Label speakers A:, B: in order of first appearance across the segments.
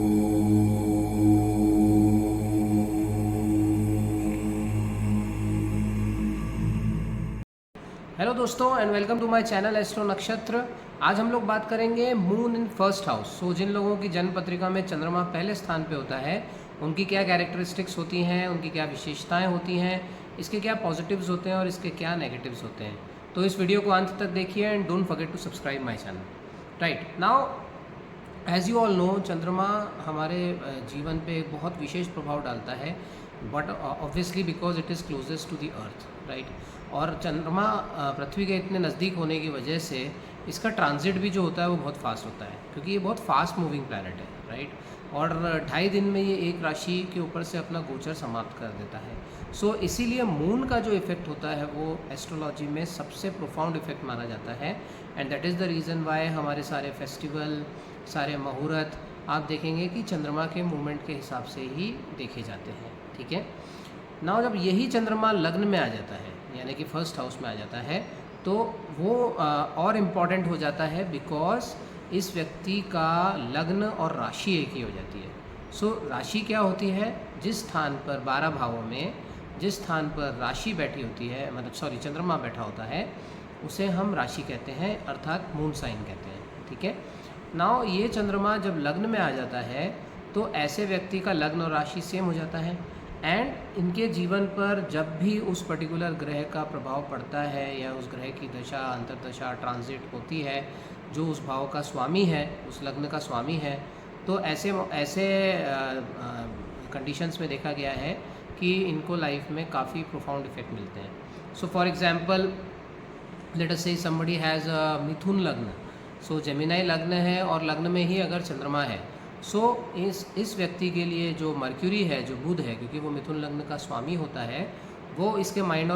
A: Hello दोस्तों and welcome to my channel astro Nakshatra. आज हम लोग बात करेंगे moon in first house. So जिन लोगों की जन्म पत्रिका में चंद्रमा पहले स्थान पे होता है उनकी क्या कैरेक्टरिस्टिक्स होती हैं, उनकी क्या विशेषताएं होती हैं, इसके क्या पॉजिटिव्स होते हैं और इसके क्या नेगेटिव्स होते हैं। तो इस वीडियो को अंत तक देखिए and don't forget to subscribe my channel. Right now as you all know, चंद्रमा हमारे जीवन पे एक बहुत विशेष प्रभाव डालता है, but obviously because it is closest to the earth, right. और चंद्रमा पृथ्वी के इतने नज़दीक होने की वजह से इसका ट्रांजिट भी जो होता है वो बहुत फास्ट होता है, क्योंकि ये बहुत फास्ट मूविंग प्लैनेट है, राइट। और 2.5 दिन में ये एक राशि के ऊपर से अपना गोचर समाप्त कर देता है। सो इसीलिए मून का जो इफ़ेक्ट होता है वो एस्ट्रोलॉजी में सबसे प्रोफाउंड इफ़ेक्ट माना जाता है, and that is the reason why हमारे सारे फेस्टिवल, सारे मुहूर्त आप देखेंगे कि चंद्रमा के मूवमेंट के हिसाब से ही देखे जाते हैं, ठीक है ना। जब यही चंद्रमा लग्न में आ जाता है, यानी कि फर्स्ट हाउस में आ जाता है, तो वो और इम्पॉर्टेंट हो जाता है, बिकॉज इस व्यक्ति का लग्न और राशि एक ही हो जाती है। सो राशि क्या होती है? जिस स्थान पर 12 भावों में जिस स्थान पर राशि बैठी होती है, मतलब चंद्रमा बैठा होता है, उसे हम राशि कहते हैं, अर्थात मून साइन कहते हैं, ठीक है। नाउ ये चंद्रमा जब लग्न में आ जाता है तो ऐसे व्यक्ति का लग्न और राशि सेम हो जाता है, एंड इनके जीवन पर जब भी उस पर्टिकुलर ग्रह का प्रभाव पड़ता है या उस ग्रह की दशा, अंतर्दशा, ट्रांजिट होती है जो उस भाव का स्वामी है, उस लग्न का स्वामी है, तो ऐसे ऐसे कंडीशंस में देखा गया है कि इनको लाइफ में काफ़ी प्रोफाउंड इफेक्ट मिलते हैं। So for example, let us से समबडी हैज़ मिथुन लग्न, सो जेमिनाई लग्न है और लग्न में ही अगर चंद्रमा है, सो इस व्यक्ति के लिए जो मर्क्यूरी है, जो बुध है, क्योंकि वो मिथुन लग्न का स्वामी होता है, वो इसके माइंड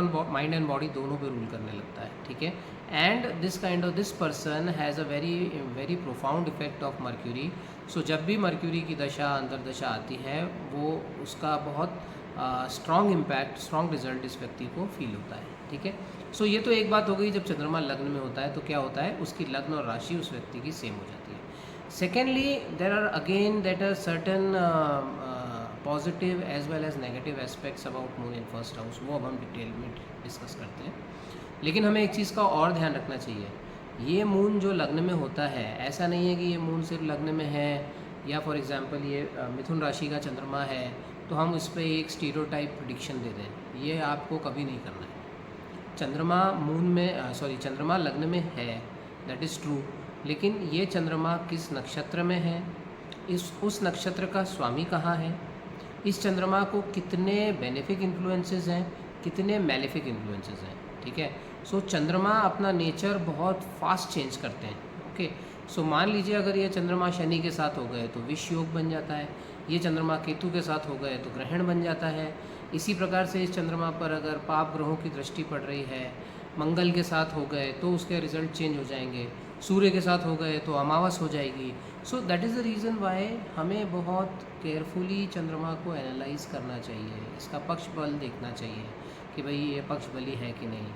A: एंड बॉडी दोनों पे रूल करने लगता है, ठीक है। And this person has a very profound effect of Mercury. So जब भी मर्क्यूरी की दशा, अंतर्दशा आती है, वो उसका बहुत स्ट्रॉन्ग इम्पैक्ट, स्ट्रॉन्ग रिजल्ट इस व्यक्ति को फील होता है, ठीक है। सो ये तो एक बात हो गई, जब चंद्रमा लग्न में होता है तो क्या होता है, उसकी लग्न और राशि उस व्यक्ति की सेम हो जाती है। Secondly, there are certain positive as well as negative aspects about moon in first house, वो अब हम डिटेल में डिस्कस करते हैं। लेकिन हमें एक चीज़ का और ध्यान रखना चाहिए, ये मून जो लग्न में होता है, ऐसा नहीं है कि ये मून सिर्फ लग्न में है, या फॉर एग्जांपल ये मिथुन राशि का चंद्रमा है तो हम इस पर एक स्टीरियोटाइप प्रेडिक्शन दे दें, ये आपको कभी नहीं करना है। चंद्रमा चंद्रमा लग्न में है, दैट इज़ ट्रू, लेकिन ये चंद्रमा किस नक्षत्र में है, उस नक्षत्र का स्वामी कहाँ है, इस चंद्रमा को कितने बेनिफिक इन्फ्लुएंसेस हैं, कितने मैलेफिक इन्फ्लुएंसेस हैं, ठीक है। सो चंद्रमा अपना नेचर बहुत फास्ट चेंज करते हैं, ओके। सो मान लीजिए अगर ये चंद्रमा शनि के साथ हो गए तो विष योग बन जाता है, ये चंद्रमा केतु के साथ हो गए तो ग्रहण बन जाता है। इसी प्रकार से इस चंद्रमा पर अगर पाप ग्रहों की दृष्टि पड़ रही है, मंगल के साथ हो गए तो उसके रिजल्ट चेंज हो जाएंगे, सूर्य के साथ हो गए तो अमावस हो जाएगी। So that is the reason why हमें बहुत केयरफुली चंद्रमा को एनालाइज करना चाहिए, इसका पक्ष बल देखना चाहिए कि भाई ये पक्ष बली है कि नहीं।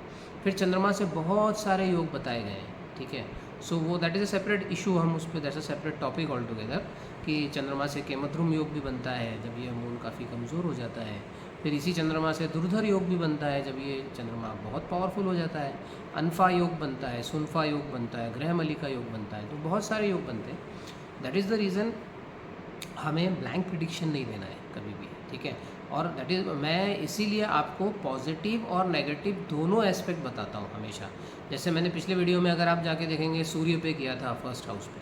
A: फिर चंद्रमा से बहुत सारे योग बताए गए हैं, ठीक है। सो वो that is a separate issue, हम उस पर that's a separate topic all together, कि चंद्रमा से केमद्रुम योग भी बनता है जब ये मून काफ़ी कमज़ोर हो जाता है। फिर इसी चंद्रमा से दुर्धर योग भी बनता है जब ये चंद्रमा बहुत पावरफुल हो जाता है। अनफा योग बनता है, सुनफा योग बनता है, ग्रहमलिका योग बनता है, तो बहुत सारे योग बनते हैं। दैट इज़ द रीज़न हमें ब्लैंक प्रिडिक्शन नहीं देना है कभी भी, ठीक है। और दैट इज़ मैं इसीलिए आपको पॉजिटिव और नेगेटिव दोनों एस्पेक्ट बताता हूँ हमेशा। जैसे मैंने पिछले वीडियो में अगर आप जाके देखेंगे सूर्य पे किया था, फर्स्ट हाउस पे,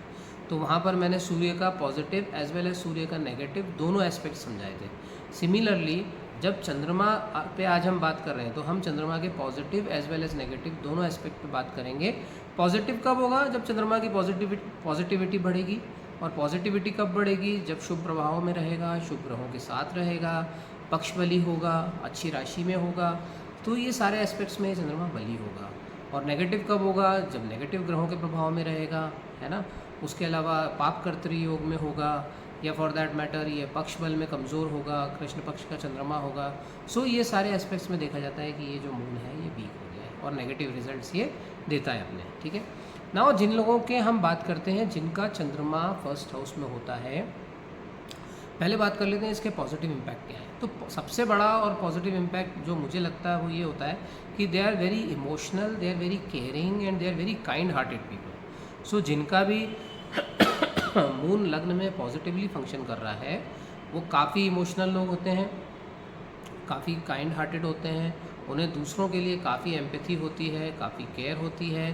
A: तो वहाँ पर मैंने सूर्य का पॉजिटिव एज वेल एज सूर्य का नेगेटिव दोनों एस्पेक्ट समझाए थे। सिमिलरली जब चंद्रमा पे आज हम बात कर रहे हैं तो हम चंद्रमा के positive as well as negative दोनों एस्पेक्ट पे बात करेंगे। पॉजिटिव कब होगा? जब चंद्रमा की पॉजिटिविटी बढ़ेगी, और पॉजिटिविटी कब बढ़ेगी? जब शुभ प्रभाव में रहेगा, शुभ ग्रहों के साथ रहेगा, पक्ष बली होगा, अच्छी राशि में होगा, तो ये सारे एस्पेक्ट्स में चंद्रमा बली होगा। और नेगेटिव कब होगा? जब नेगेटिव ग्रहों के प्रभाव में रहेगा, है ना। उसके अलावा पाप कर्तरी योग में होगा, या फॉर दैट मैटर ये पक्ष बल में कमज़ोर होगा, कृष्ण पक्ष का चंद्रमा होगा। सो ये सारे एस्पेक्ट्स में देखा जाता है कि ये जो मून है ये वीक हो गया है और नेगेटिव रिजल्ट्स ये देता है अपने, ठीक है। नाउ जिन लोगों के हम बात करते हैं जिनका चंद्रमा फर्स्ट हाउस में होता है, पहले बात कर लेते हैं इसके पॉजिटिव इम्पैक्ट क्या है। तो सबसे बड़ा और पॉजिटिव इम्पैक्ट जो मुझे लगता है वो ये होता है कि they are very emotional, they are very caring and they are very kind hearted people. So जिनका भी मून लग्न में पॉजिटिवली फंक्शन कर रहा है वो काफ़ी इमोशनल लोग होते हैं, काफ़ी काइंड हार्टेड होते हैं, उन्हें दूसरों के लिए काफ़ी एम्पैथी होती है, काफ़ी केयर होती है।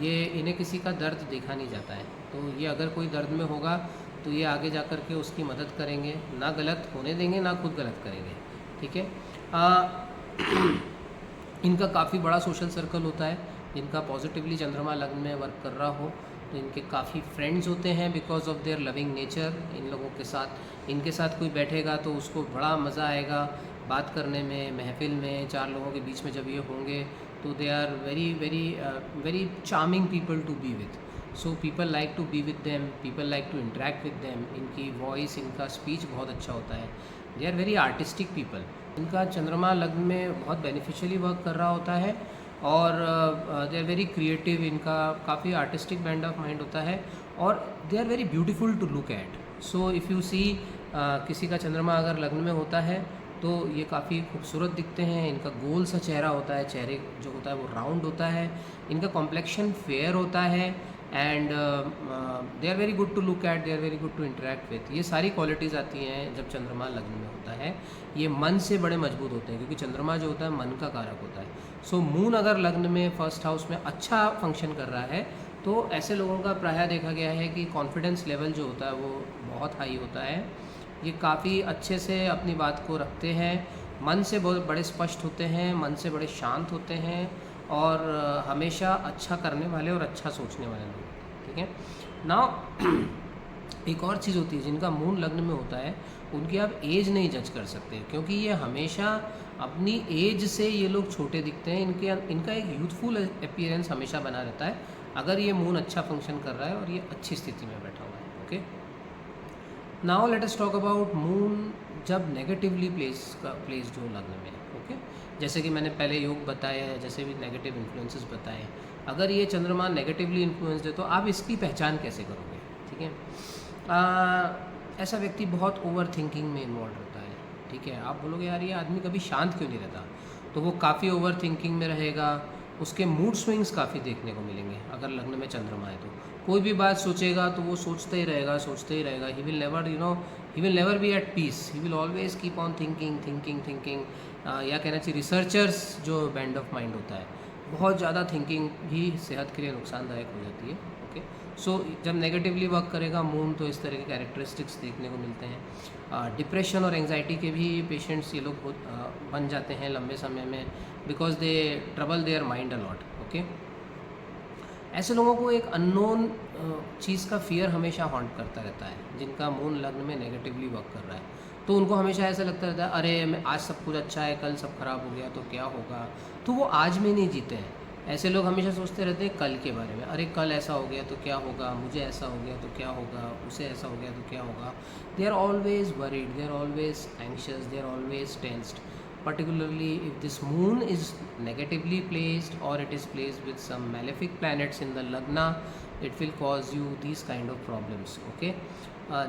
A: ये इन्हें किसी का दर्द देखा नहीं जाता है, तो ये अगर कोई दर्द में होगा तो ये आगे जा कर के उसकी मदद करेंगे, ना गलत होने देंगे ना खुद गलत करेंगे। ठीक है। इनका काफ़ी बड़ा सोशल सर्कल होता है। जिनका पॉजिटिवली चंद्रमा लग्न में वर्क कर रहा हो तो इनके काफ़ी फ्रेंड्स होते हैं because of their loving nature. इन लोगों के साथ, इनके साथ कोई बैठेगा तो उसको बड़ा मज़ा आएगा बात करने में, महफिल में, चार लोगों के बीच में जब ये होंगे तो they are very very very charming people to be with. So people like to be with them, people like to interact with them. इनकी वॉइस, इनका स्पीच बहुत अच्छा होता है। They are very artistic people. इनका चंद्रमा लग्न में बहुत बेनिफिशियली वर्क कर रहा होता है और दे आर वेरी क्रिएटिव। इनका काफ़ी आर्टिस्टिक बैंड ऑफ माइंड होता है और they are very beautiful to look at. So if you see किसी का चंद्रमा अगर लग्न में होता है तो ये काफ़ी खूबसूरत दिखते हैं। इनका गोल सा चेहरा होता है, चेहरे जो होता है वो राउंड होता है। इनका कॉम्प्लेक्शन फेयर होता है and they are very good to look at, they are very good to interact with. ये सारी क्वालिटीज़ आती हैं जब चंद्रमा लग्न में होता है। ये मन से बड़े मजबूत होते हैं क्योंकि चंद्रमा जो होता है मन का कारक होता है। सो मून अगर लग्न में फर्स्ट हाउस में अच्छा फंक्शन कर रहा है तो ऐसे लोगों का प्रायः देखा गया है कि कॉन्फिडेंस लेवल जो होता है वो बहुत हाई होता है। ये काफ़ी अच्छे से अपनी बात को रखते हैं, मन से बहुत बड़े स्पष्ट होते हैं, मन से बड़े शांत होते हैं और हमेशा अच्छा करने वाले और अच्छा सोचने वाले लोग होते हैं। ठीक है ना। एक और चीज़ होती है, जिनका मून लग्न में होता है उनकी आप एज नहीं जज कर सकते क्योंकि ये हमेशा अपनी एज से ये लोग छोटे दिखते हैं। इनका एक यूथफुल अपीयरेंस हमेशा बना रहता है अगर ये मून अच्छा फंक्शन कर रहा है और ये अच्छी स्थिति में बैठा हुआ है। Okay, now let us talk about moon जब नेगेटिवली प्लेस्ड हो लग्न में। ओके, जैसे कि मैंने पहले योग बताया है, जैसे भी नेगेटिव इन्फ्लुएंसेस बताए, अगर ये चंद्रमा नेगेटिवली इन्फ्लुएंस्ड है तो आप इसकी पहचान कैसे करोगे। ठीक है, ऐसा व्यक्ति बहुत ओवर थिंकिंग में इन्वॉल्व रहता है। ठीक है, आप बोलोगे यार ये आदमी कभी शांत क्यों नहीं रहता, तो वो काफ़ी ओवर थिंकिंग में रहेगा। उसके मूड स्विंग्स काफ़ी देखने को मिलेंगे अगर लग्न में चंद्रमा है तो। कोई भी बात सोचेगा तो वो सोचते ही रहेगा। He will never be at peace, he will always keep on thinking. या कहना चाहिए रिसर्चर्स जो बैंड ऑफ माइंड होता है, बहुत ज़्यादा थिंकिंग भी सेहत के लिए नुकसानदायक हो जाती है। ओके, सो जब नेगेटिवली वर्क करेगा मून तो इस तरह के कैरेक्टरिस्टिक्स देखने को मिलते हैं। डिप्रेशन और एंग्जाइटी के भी पेशेंट्स ये लोग बन जाते हैं लंबे समय में because they trouble their mind a lot. Okay, ऐसे लोगों को एक अननोन चीज़ का फियर हमेशा हॉन्ट करता रहता है। जिनका मून लग्न में नेगेटिवली वर्क कर रहा है तो उनको हमेशा ऐसा लगता रहता है अरे मैं आज सब कुछ अच्छा है, कल सब खराब हो गया तो क्या होगा। तो वो आज में नहीं जीते हैं। ऐसे लोग हमेशा सोचते रहते हैं कल के बारे में, अरे कल ऐसा हो गया तो क्या होगा, मुझे ऐसा हो गया तो क्या होगा, उसे ऐसा हो गया तो क्या होगा। They are always worried, they are always anxious, they are always tensed. Particularly if this moon is negatively placed or it is placed with some malefic planets in the lagna, it will cause you these kind of problems. Okay,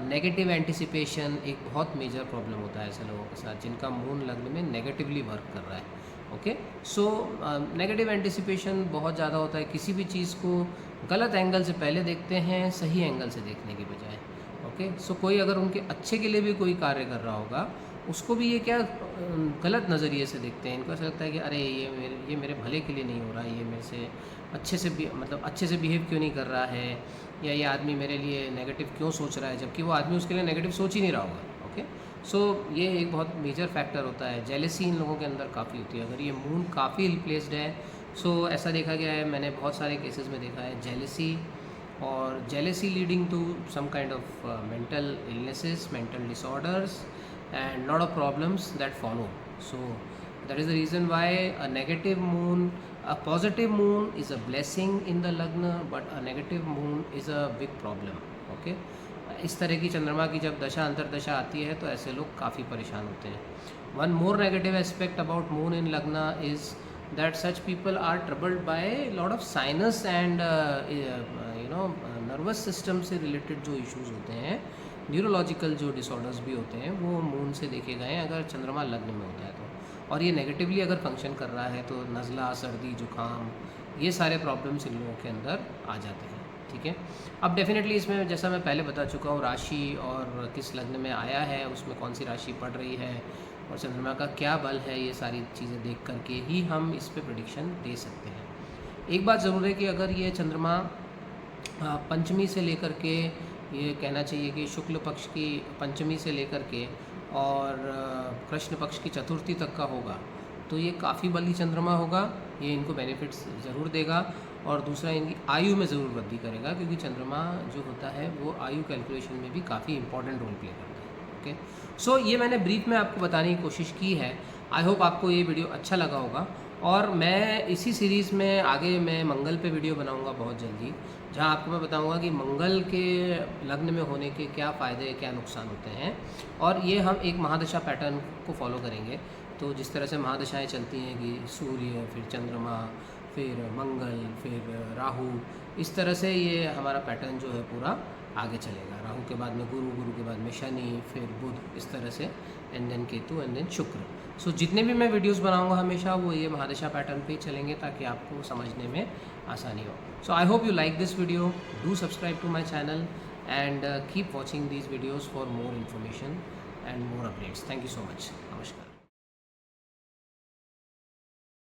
A: negative anticipation एक बहुत major problem होता है ऐसे लोगों के साथ जिनका moon लग्न में नेगेटिवली वर्क कर रहा है। ओके, सो नेगेटिव एंटिसिपेशन बहुत ज़्यादा होता है। किसी भी चीज़ को गलत एंगल से पहले देखते हैं सही एंगल से देखने की बजाय। ओके, सो कोई अगर उनके अच्छे के लिए भी कोई कार्य कर रहा होगा उसको भी ये क्या गलत नज़रिए से देखते हैं। इनको ऐसा लगता है कि अरे ये मेरे भले के लिए नहीं हो रहा है, ये मेरे से अच्छे से बिहेव क्यों नहीं कर रहा है, या ये आदमी मेरे लिए नेगेटिव क्यों सोच रहा है, जबकि वो आदमी उसके लिए नेगेटिव सोच ही नहीं रहा होगा। ओके, सो ये एक बहुत मेजर फैक्टर होता है। जेलेसी इन लोगों के अंदर काफ़ी होती है अगर ये मून काफ़ी इल प्लेस्ड है। सो ऐसा देखा गया है, मैंने बहुत सारे केसेस में देखा है jealousy leading to some kind of mental illnesses, mental disorders and lot of problems that follow. So that is the reason why a positive moon is a blessing in the lagna, but a negative moon is a big problem. Okay, इस तरह की चंद्रमा की जब दशा अंतरदशा आती है तो ऐसे लोग काफ़ी परेशान होते हैं। One more negative aspect about moon in lagna is that such people are troubled by lot of sinus and nervous system से related जो issues होते हैं न्यूरोलॉजिकल जो डिसऑर्डर्स भी होते हैं वो मून से देखे गए हैं अगर चंद्रमा लग्न में होता है तो। और ये नेगेटिवली अगर फंक्शन कर रहा है तो नज़ला, सर्दी, जुकाम, ये सारे प्रॉब्लम्स इन लोगों के अंदर आ जाते हैं। ठीक है, अब डेफिनेटली इसमें जैसा मैं पहले बता चुका हूँ, राशि और किस लग्न में आया है, उसमें कौन सी राशि पड़ रही है और चंद्रमा का क्या बल है, ये सारी चीज़ें देख करके ही हम इस पे प्रेडिक्शन दे सकते हैं। एक बात ज़रूर है कि अगर ये चंद्रमा पंचमी से लेकर के, ये कहना चाहिए कि शुक्ल पक्ष की पंचमी से लेकर के और कृष्ण पक्ष की चतुर्थी तक का होगा तो ये काफ़ी बली चंद्रमा होगा, ये इनको बेनिफिट्स ज़रूर देगा। और दूसरा, इनकी आयु में ज़रूर वृद्धि करेगा क्योंकि चंद्रमा जो होता है वो आयु कैलकुलेशन में भी काफ़ी इंपॉर्टेंट रोल प्ले करता है। ओके, सो ये मैंने ब्रीफ में आपको बताने की कोशिश की है। आई होप आपको ये वीडियो अच्छा लगा होगा और मैं इसी सीरीज़ में आगे मैं मंगल पे वीडियो बनाऊंगा बहुत जल्दी, जहां आपको मैं बताऊंगा कि मंगल के लग्न में होने के क्या फ़ायदे क्या नुकसान होते हैं। और ये हम एक महादशा पैटर्न को फॉलो करेंगे। तो जिस तरह से महादशाएं चलती हैं कि सूर्य, फिर चंद्रमा, फिर मंगल, फिर राहु, इस तरह से ये हमारा पैटर्न जो है पूरा आगे चलेगा। राहु के बाद में गुरु, गुरु के बाद में शनि, फिर बुध, इस तरह से and then Ketu and then Shukra. So जितने भी मैं वीडियोस बनाऊंगा हमेशा वो ये महादशा पैटर्न पे ही चलेंगे ताकि आपको समझने में आसानी हो। So I hope you like this video, do subscribe to my channel and keep watching these videos for more information and more updates. Thank you so much. नमस्कार।